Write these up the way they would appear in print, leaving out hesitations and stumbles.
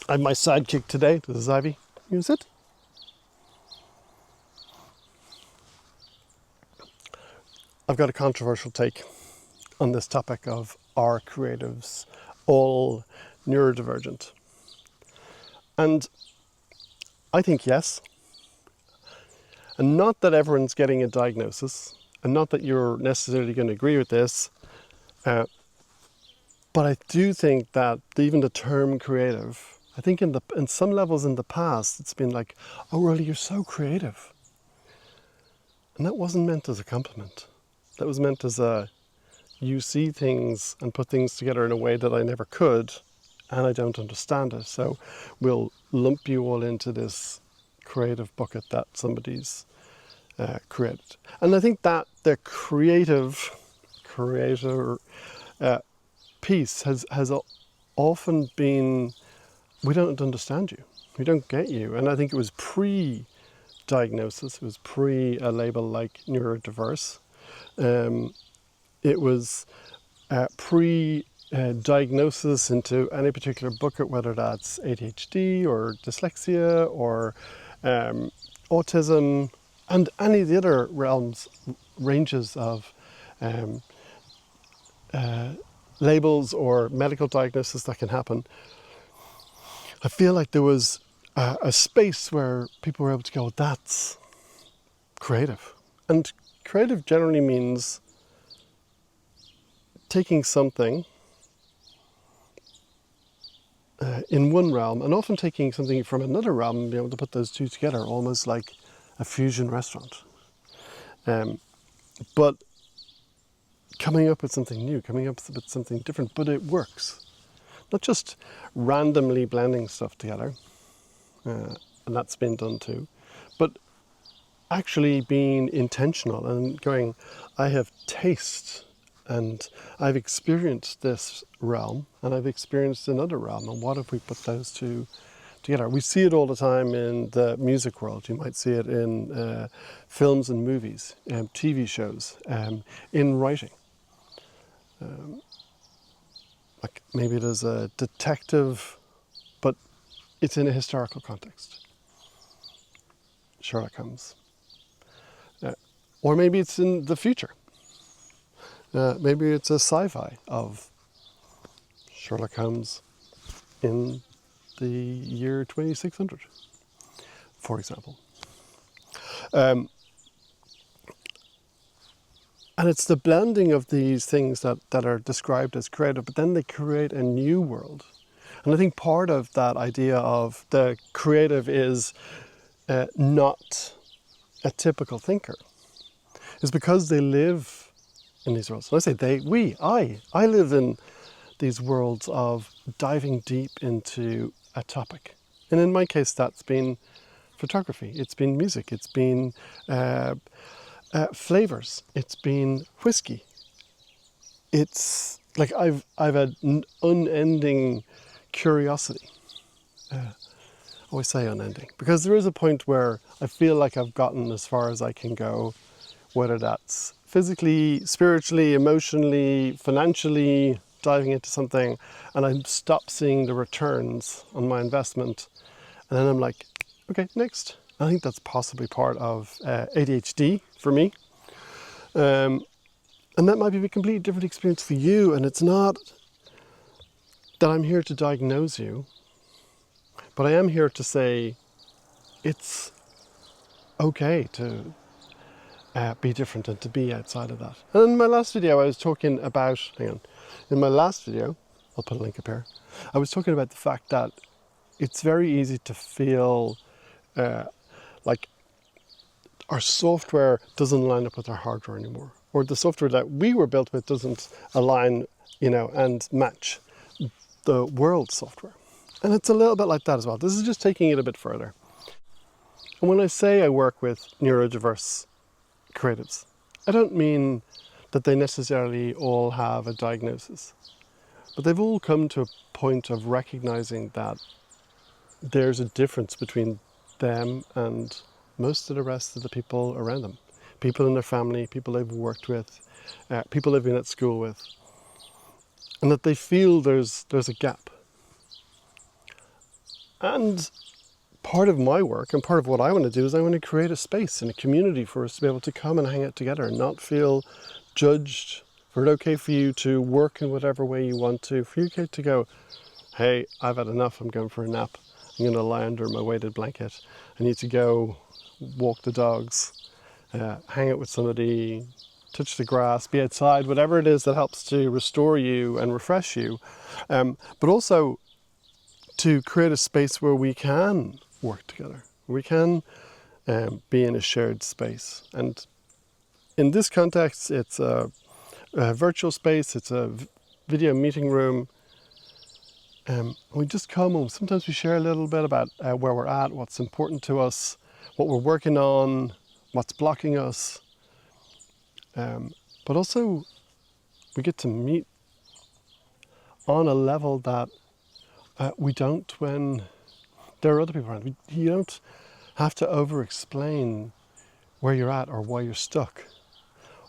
I'm my sidekick today. This is Ivy. Use it. I've got a controversial take on this topic of are creatives all neurodivergent? And I think yes. And not that everyone's getting a diagnosis, and not that you're necessarily going to agree with this, but I do think that even the term creative, I think in some levels in the past, it's been like, oh, really, you're so creative. And that wasn't meant as a compliment. That was meant as you see things and put things together in a way that I never could, and I don't understand it. So we'll lump you all into this creative bucket that somebody's created. And I think that the creator piece has often been, we don't understand you, we don't get you. And I think it was pre-diagnosis, it was pre a label like neurodiverse. It was pre-diagnosis into any particular bucket, whether that's ADHD or dyslexia or autism, and any of the other ranges of labels or medical diagnosis that can happen. I feel like there was a space where people were able to go, that's creative. And creative generally means taking something in one realm and often taking something from another realm and being able to put those two together, almost like a fusion restaurant. But coming up with something new, coming up with something different, but it works. Not just randomly blending stuff together, and that's been done too, but actually being intentional and going, I have taste and I've experienced this realm and I've experienced another realm, and what if we put those two together? We see it all the time in the music world. You might see it in films and movies, TV shows, in writing. Like maybe there's a detective, but it's in a historical context. Sherlock Holmes. Or maybe it's in the future. Maybe it's a sci-fi of Sherlock Holmes in the year 2600, for example. And it's the blending of these things that are described as creative, but then they create a new world. And I think part of that idea of the creative is not a typical thinker, is because they live in these worlds. When I say they, I live in these worlds of diving deep into a topic. And in my case, that's been photography, it's been music, it's been flavors, it's been whiskey. It's like I've had an unending curiosity. I always say unending, because there is a point where I feel like I've gotten as far as I can go, whether that's physically, spiritually, emotionally, financially, diving into something, and I stop seeing the returns on my investment, and then I'm like, okay, next. I think that's possibly part of ADHD for me, and that might be a completely different experience for you. And it's not that I'm here to diagnose you, but I am here to say it's okay to be different and to be outside of that. And in my last video, I was talking about, in my last video, I'll put a link up here, I was talking about the fact that it's very easy to feel like our software doesn't line up with our hardware anymore, or the software that we were built with doesn't align, and match the world software. And it's a little bit like that as well. This is just taking it a bit further. And when I say I work with neurodiverse creatives, I don't mean that they necessarily all have a diagnosis, but they've all come to a point of recognizing that there's a difference between them and most of the rest of the people around them. People in their family, people they've worked with, people they've been at school with, and that they feel there's a gap. And part of my work and part of what I want to do is I want to create a space and a community for us to be able to come and hang out together and not feel judged. For it okay for you to work in whatever way you want to, for you to go, hey, I've had enough, I'm going for a nap. I'm going to lie under my weighted blanket. I need to go walk the dogs, hang out with somebody, touch the grass, be outside, whatever it is that helps to restore you and refresh you. But also to create a space where we can work together. We can be in a shared space. And in this context, it's a virtual space, it's a video meeting room. We just come and sometimes we share a little bit about where we're at, what's important to us, what we're working on, what's blocking us. But also we get to meet on a level that we don't when there are other people around. You don't have to over-explain where you're at or why you're stuck.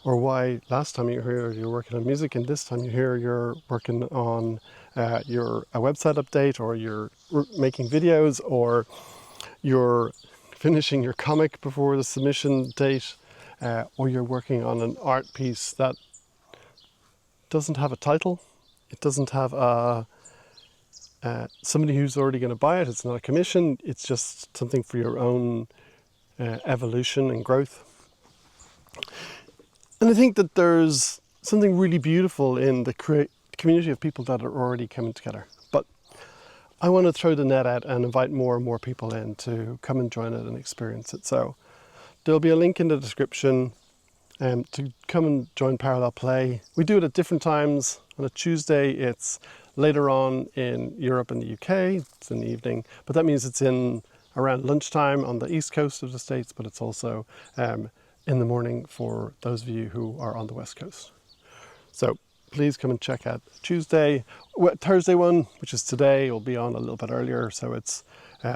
Or why last time you were here you're working on music and this time you're here you're working on a website update, or you're making videos, or you're finishing your comic before the submission date, or you're working on an art piece that doesn't have a title, it doesn't have somebody who's already going to buy it, it's not a commission, it's just something for your own evolution and growth. And I think that there's something really beautiful in the community of people that are already coming together. But I want to throw the net out and invite more and more people in to come and join it and experience it. So there'll be a link in the description to come and join Parallel Play. We do it at different times. On a Tuesday, it's later on in Europe and the UK. It's in the evening, but that means it's in around lunchtime on the east coast of the States, but it's also in the morning for those of you who are on the West Coast. So please come and check out Thursday one, which is today, will be on a little bit earlier. So it's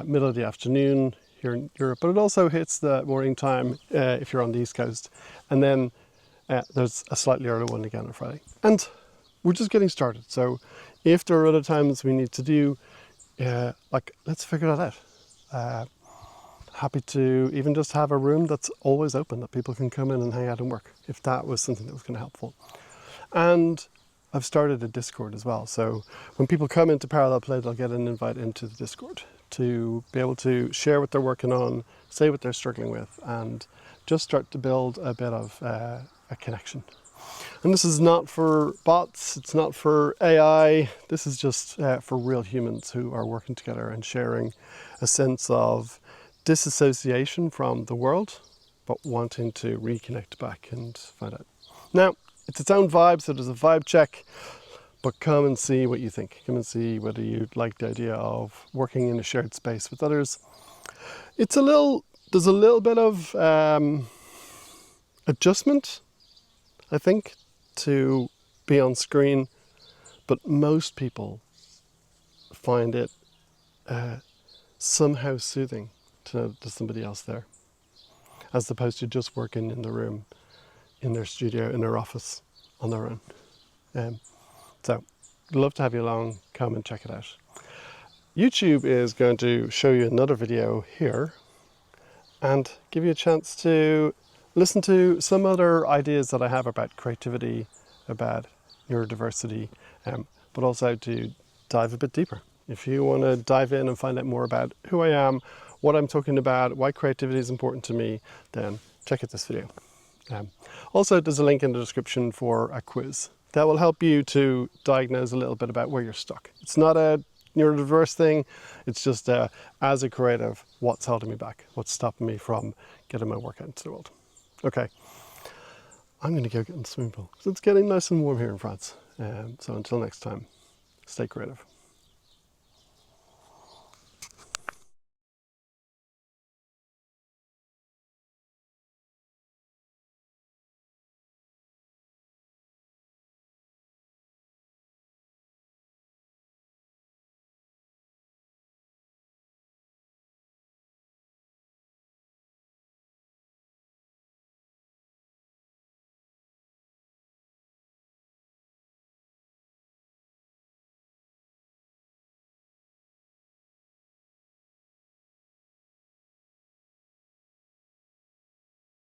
middle of the afternoon here in Europe, but it also hits the morning time if you're on the East Coast. And then there's a slightly earlier one again on Friday. And we're just getting started. So if there are other times we need to do, let's figure that out. Happy to even just have a room that's always open that people can come in and hang out and work, if that was something that was going to be helpful. And I've started a Discord as well. So when people come into Parallel Play, they'll get an invite into the Discord to be able to share what they're working on, say what they're struggling with, and just start to build a bit of a connection. And this is not for bots, it's not for AI, this is just for real humans who are working together and sharing a sense of disassociation from the world, but wanting to reconnect back and find out. Now, it's its own vibe, so there's a vibe check, but come and see what you think. Come and see whether you like the idea of working in a shared space with others. There's a little bit of adjustment, I think, to be on screen, but most people find it somehow soothing to know there's somebody else there, as opposed to just working in the room, in their studio, in their office, on their own. So, I'd love to have you along, come and check it out. YouTube is going to show you another video here and give you a chance to listen to some other ideas that I have about creativity, about neurodiversity, but also to dive a bit deeper. If you want to dive in and find out more about who I am, what I'm talking about, why creativity is important to me, then check out this video. Also, there's a link in the description for a quiz that will help you to diagnose a little bit about where you're stuck. It's not a neurodiverse thing, it's just as a creative, what's holding me back? What's stopping me from getting my work out into the world? Okay, I'm going to go get in the swimming pool because it's getting nice and warm here in France. So until next time, stay creative.